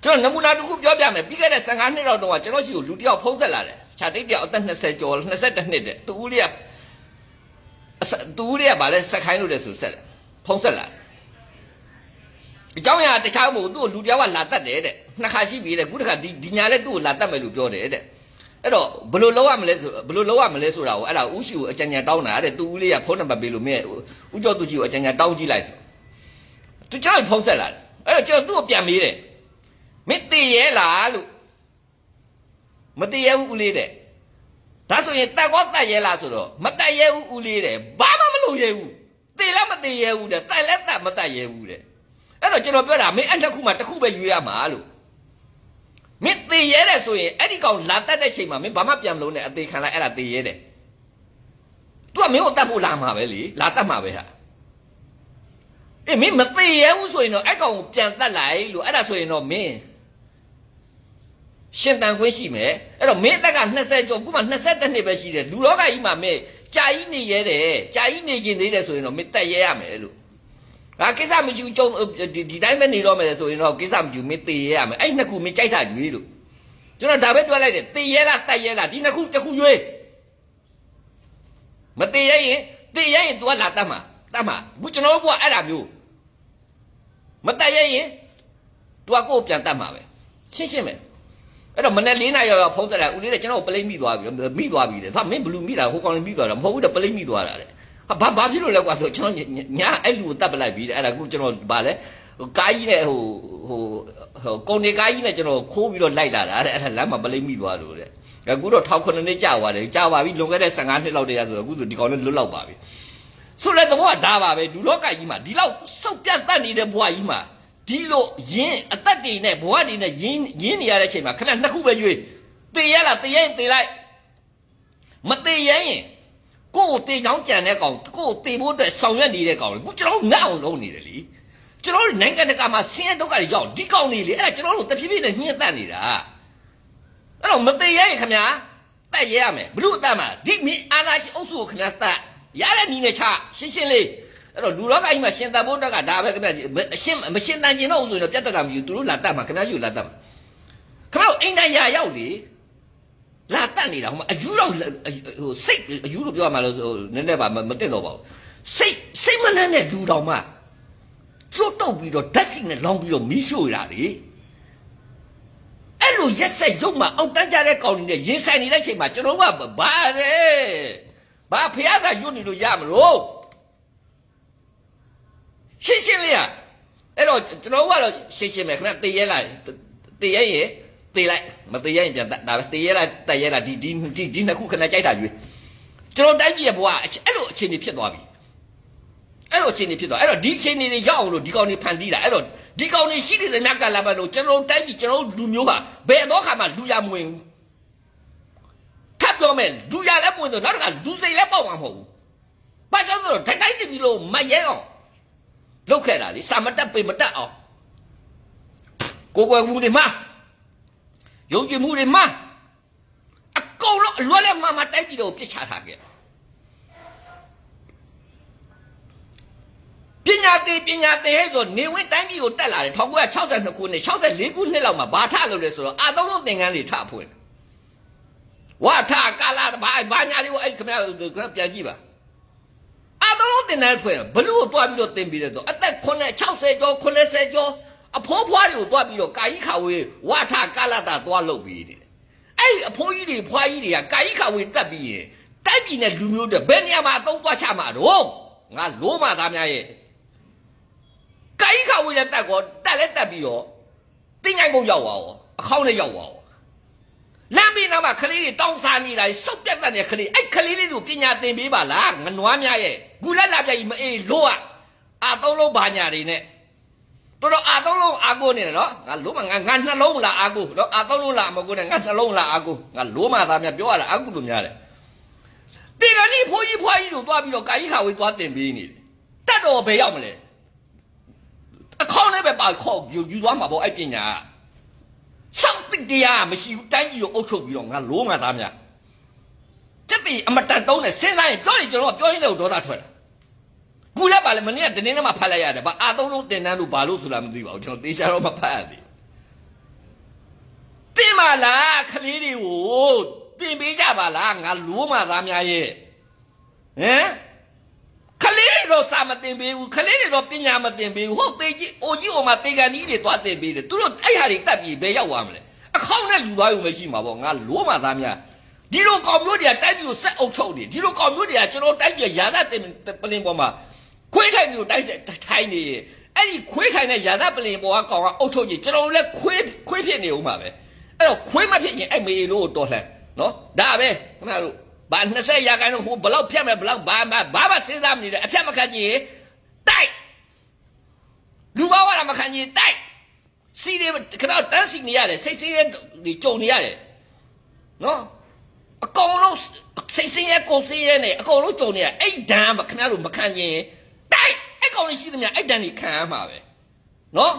ကျွန်တော်နမူနာတစ်ခုပြောပြမယ်ပြီးခဲ့တဲ့15နှစ်တော့ကျွန်တော်ရှိကိုလူတယောက်ဖုံးဆက်လာတယ်ခြာတိတ်တယောက်အသက်20ကျော်22နှစ်တဲ့တူဦးလေးကဗာလဲဆက်ခိုင်းလို့တယ်ဆိုဆက်တယ်ဖုံးဆက်လာအကြောင်းအရာတခြားမဟုတ်သူ့ကိုလူတယောက်ကလာတတ်တယ်တဲ့နှစ်ခါရှိပြီတဲ့ခုတစ်ခါဒီညာလဲသူ့ကိုလာတတ်မယ်လို့ပြောတယ်တဲ့အဲ့တော့ဘယ်လိုလုပ်ရမလဲဆိုတာကိုအဲ့ဒါဦးရှိကိုအကြံဉာဏ်တောင်းတာတဲ့တူဦးလေးကဖုန်းနံပါတ်ပေးလို့မင်းဦးကျော်သူကြီးကိုအကြံဉာဏ်တောင်းကြည့်လိုက်ဆိုသူကျွန်တော်ဖုံးဆက်လာတယ်အဲ့တော့ကျွန်တော်သူ့ကိုပြန်မေးတယ်မင်းတည်ရဲလားလို့မတည်ရဲဘူးဦးလေးတဲ့ဒါဆိုရင်တက်ကောတက်ရဲလားဆိုတော့မတက်ရဲဘူးဦးလေးတဲ့ဘာမှမလုပ်ရဲဘူးတည်လည်းမတည်ရဲဘူးတဲ့တက်လည်းတက်မတက်ရဲဘူးတဲ့အဲ့တော့ကျွန်တော်ပြောတာမင်းအဲ့တစ်ခုမှတစ်ခုပဲရွေးရမှာလို့မင်းတည်ရဲတယ်ဆိုရင်အဲ့ဒီကောင်လာတက်တဲ့ချိန်မှာမင်းဘာမှပြန်မလို့နဲ့အသေးခံလိုက်အဲ့ဒါတည်ရဲတယ်သူကမင်းကိုတက်ဖို့လာမှာပဲလေလာတက်မှာပဲဟာအေးမင်းမတည်ရဲဘူးဆိုရင်တော့အဲ့ကောင်ကိုပြန်တက်လိုက်လို့အဲ့ဒါဆိုရင်တော့မင်းရှင်တန်ခွင့်ရှိမယ်အဲ့တော့မင်းအသက်က20ကျော်ခုမှ22နှစ်ပဲရှိတယ်လူလောကကြီးမှာမင်းကြာကြီးနေရဲတယ်ကြာကြီးနေကျင်သေးတယ်ဆိုရင်တော့မင်းတက်ရဲရမယ်လို့ဒါကိစ္စမရှိဘူးကျုံဒီတိုင်းပဲနေတော့မယ်ဆိုရင်တော့ကိစ္စမရှိဘူးမင်းတည်ရဲရမယ်အဲ့နှစ်ခုမင်းကြိုက်တာရွေးလို့ကျွန်တော်ဒါပဲပြောလိုက်တယ်တည်ရဲလားတက်ရဲလားဒီနှစ်ခုတစ်ခုရွေးမတည်ရဲရင် तू ကလာတတ်မှာအခုကျွန်တော်တို့ကအဲ့ဒါမျိုးမတက်ရဲရင် तू ကကိုယ်ပြန်တတ်မှာပဲရှင်းပဲအဲ့တော့မနေ့4နာရီရောက်ဖုန်းဆက်လိုက်ဦးလေးတဲ့ကျွန်တော်ပလိမ့်မိသွားပြီတဲ့ဆိုမင်းဘလူးမိတာဟိုကောင်လေးမိသွားတာမဟုတ်ဘူးတဲ့ပလိမ့်မိသွားတာတဲ့ဟာဘာဖြစ်လို့လဲကွာဆိုကျွန်တော်ညာအဲ့လူကိုတတ်ပလိုက်ပြီတဲ့အဲ့ဒါအခုကျွန်တော်ဗာလဲကားကြီးနဲ့ဟိုကုန်နေကားကြီးနဲ့ကျွန်တော်ခိုးပြီးတော့လိုက်လာတာတဲ့အဲ့ဒါလမ်းမှာပလိမ့်မိသွားလို့တဲ့အခုတော့19နှစ်ကြာသွားတယ်ကြာပါပြီလွန်ခဲ့တဲ့15နှစ်လောက်တည်းရဆိုတော့အခုဆိုဒီကောင်လေးလွတ်လောက်ပါပြီဆိုတဲ့သဘောကဒါပါပဲလူလောကကြီးမှာဒီလောက်စုပ်ပြတ်တတ်နေတဲ့ဘဝကြီးမှာဒီလိုရင်းအသက်တွေနဲ့ဘဝတွေနဲ့ရင်းနေရတဲ့အချိန်မှာခဏနှစ်ခုပဲရွေးတည်ရလားတည်ရင်တည်လိုက်မတည်ရင်ကိုယ်တည်ချောင်းကြံတဲ့ကောင်ကိုယ်တည်ဖို့အတွက်ဆောင်ရွက်နေတဲ့ကောင်လေကိုကျွန်တော်ငတ်အောင်လုပ်နေတယ်လေကျွန်တော်နိုင်ငံတကာမှာဆင်းရဲဒုက္ခတွေကြောင့်ဒီကောင်တွေလေအဲ့ဒါကျွန်တော်တို့တဖြည်းဖြည်းနဲ့ညှင်းတက်နေတာအဲ့တော့မတည်ရင်ခင်ဗျာတက်ရရမယ်ဘလို့တက်မှာဒီမင်းအာနာရှင်အုပ်စုကိုခင်ဗျာတက်ရတဲ့နီးနဲ့ချရှင်းလေးအဲ့တော့လူလောကကြီးမှာရှင်တန်ဖို့တော့ကဒါပဲခင်ဗျာမရှင်တန်ကျင်တော့ဆိုရင်တော့ပြတ်တတ်တာမရှိဘူးသူတို့လာတတ်မှာခင်ဗျာယူလာတတ်မှာခင်ဗျာအိမ်တိုင်းရာရောက်လေလာတတ်နေတာဟိုမှာအယူတော့ဟိုစိတ်အယူလို့ပြောရမှာလို့နည်းနည်းပါမသိတော့ပါဘူးစိတ်မနှမ်းတဲ့လူတော်မှကျွတ်တုတ်ပြီးတော့ဓာတ်စီနဲ့လောင်းပြီးတော့မီးရှို့ရတာလေအဲ့လိုရက်ဆက်ရုပ်မှာအောက်တန်းကြတဲ့ကောင်တွေနဲ့ရင်ဆိုင်နေတဲ့ချိန်မှာကျွန်တော်ကဘာလဲဘာဖျားကညွတ်နေလို့ရမလို့ရှင်းလေးอ่ะအဲ့တော့ကျွန်တော်ကတော့ရှင်းမယ်ခင်ဗျတည်ရဲလားတည်ရဲရင်တည်လိုက်မတည်ရဲရင်ပြန်ဒါပဲတည်ရဲလားတည်ရဲလားဒီနှစ်ခုခဏကြိုက်တာရွေးကျွန်တော်တိုင်းပြည်ရဲ့ဘဝအဲ့လိုအခြေအနေဖြစ်သွားပြီအဲ့တော့ဒီအခြေအနေတွေရောက်အောင်လို့ဒီကောင်တွေဖန်တီးတာအဲ့တော့ဒီကောင်တွေရှိနေတဲ့မြတ်ကလာပဲလို့ကျွန်တော်တိုင်းပြည်ကျွန်တော်လူမျိုးဟာဘယ်တော့ခါမှလူရမဝင်ဘူးထပ်ပြောမယ်လူရလည်းမဝင်တော့နောက်တစ်ခါလူစိတ်လည်းပေါက်မှာမဟုတ်ဘူးဘာကြောင့်လဲဆိုတော့တိုင်းပြည်လို့မရဲအောင်လောက်ခဲ့တာလေစာမတက်ပေမတက်အောင်ကိုယ်မှုတွေမှာယုံကြည်မှုတွေမှာအကုန်လုံးအလွတ်လည်းမတိုက်ပြီးတော့ပြစ်ချထားခဲ့ပညာသေးဟဲ့ဆိုနေဝင်တိုင်းပြည်ကိုတက်လာတယ်1962ခုနှစ်64ခုနှစ်လောက်မှာဘာထလို့လဲဆိုတော့အာသုံးလုံးသင်္ကန်းတွေထဖွင့်ဝါထကာလာဘာညာတွေကိုအဲ့ခင်ဗျာပြန်ကြည့်ပါအာသုံးလုံးသင်္ကန်းဖွင့်ဘလူးကိုတွားပြီးတော့သင်ပြီးတော့အသက်60ကျော်80ကျော်အဖိုးဖွားတွေကိုတွားပြီးတော့ကာယီခါဝေးဝါထကာလာတာတွားလုပ်ပြီးတယ်အဲ့အဖိုးကြီးတွေဖွားကြီးတွေကကာယီခါဝေးတက်ပြီးရင်တိုက်ပြည်နဲ့လူမျိုးတွေဘယ်နေရာမှာအသုံးသွားချမှာတော့ငါလိုမှသားများရဲ့ကာယီခါဝေးနဲ့တက်ကောတက်လဲတက်ပြီးတော့တင်းငိုင်းကုန်ရောက်သွားရောအခေါင်းနဲ့ရောက်သွားရောလမ်းဘေးနားမှာခလေးတွေတောင်းစားနေတာစုပ်ပြတ်တဲ့ခလေးအဲ့ခလေးတွေကိုပညာသင်ပေးပါလားငနွားများရဲ့ဂူလက်လာပြကြီးမအေးလို့အာသုံးလုံးဘာညာတွေနဲ့တော်အာသုံးလုံးအာကိုနေတယ်နော်ငါလိုမှငါနှလုံးလားအာကိုနော်အာသုံးလုံးလားမကိုနဲ့ငါနှလုံးလားအာကိုငါလိုမှသားများပြောရတာအာကိုတို့များတယ်တေရလီဖိုးကြီးတို့သွားပြီးတော့ကာယီခါဝေးသွားတင်ပေးနေတယ်တတ်တော်ဘယ်ရောက်မလဲအခေါင်းနဲ့ပဲပါခေါ်ယူသွားမှာပေါ့အဲ့ပညာစောင့်တိတရားမရှိဘူးတိုင်းပြည်ကိုအုပ်ချုပ်ပြီးတော့ငါလိုမှသားများစက်ပြီးအမတန်တုံးနဲ့စဉ်းစားရင်ပြောရင်ကျွန်တော်ပြောရင်းတော့ဒေါသထွက်တာကူလက်ပါလေမနေ့ကတင်းနေမှာဖတ်လိုက်ရတယ်ဘာအာသုံးလုံးတင်တန်းလို့ဘာလို့ဆိုတာမသိပါဘူးကျွန်တော်တေချာတော့မဖတ်ရသေး မှာလားခလေးတွေကိုတင်ပေးကြပါလားငါလိုးမှသားများရဲ့ဟမ်ခလေးတွေတော့စာမတင်ပေးဘူးခလေးတွေတော့ပညာမတင်ပေးဘူးဟုတ်သေးကြီးအိုကြီးအိုမတေကန်ကြီးတွေသွားတင်ပေးတယ်သူတို့အဲ့ဟာတွေတက်ပြီးဘယ်ရောက်သွားမလဲအခေါင်းနဲ့လူသွားရုံပဲရှိမှာပေါ့ငါလိုးမှသားများဒီလိုကောင်မျိုးတွေကတိုက်ပြီးကိုဆက်အုပ်ချုပ်နေဒီလိုကောင်မျိုးတွေကကျွန်တော်တိုက်ပြီးရာဇတင်ပလင်ပေါ်မှာခွေးထိုင်မျိုးတိုက်ထိုင်နေအဲ့ဒီခွေးထိုင်တဲ့ရာဇပလင်ပေါ်ကကောင်ကအုပ်ချုပ်ကြီးကျွန်တော်လည်းခွေးဖြစ်နေဦးမှာပဲအဲ့တော့ခွေးမဖြစ်ရင်အဲ့မေလို့တော်လှန်နော်ဒါပဲခင်ဗျားတို့ဘာ20ရာခိုင်နှုန်းဟိုဘလောက်ဖြတ်မယ်ဘလောက်ဘာမှစဉ်းစားမနေတဲ့အဖြတ်မခံကြီးတိုက်လူဘာဝလာမခံကြီးတိုက်စီတွေခဏတန်းစီနေရတယ်စိတ်ဆင်းရဲတွေကြုံနေရတယ်နော်အကောင်လုံးစိတ်ဆင်းရဲကိုယ်ဆင်းရဲနေအကောင်လုံးကြုံနေရအဲ့ဒဏ်မခင်ဗျားတို့မခံရင်တိုက်အဲ့ကောင်လေးရှိသမျှအဲ့ဒဏ်ကြီးခံရမှာပဲနော်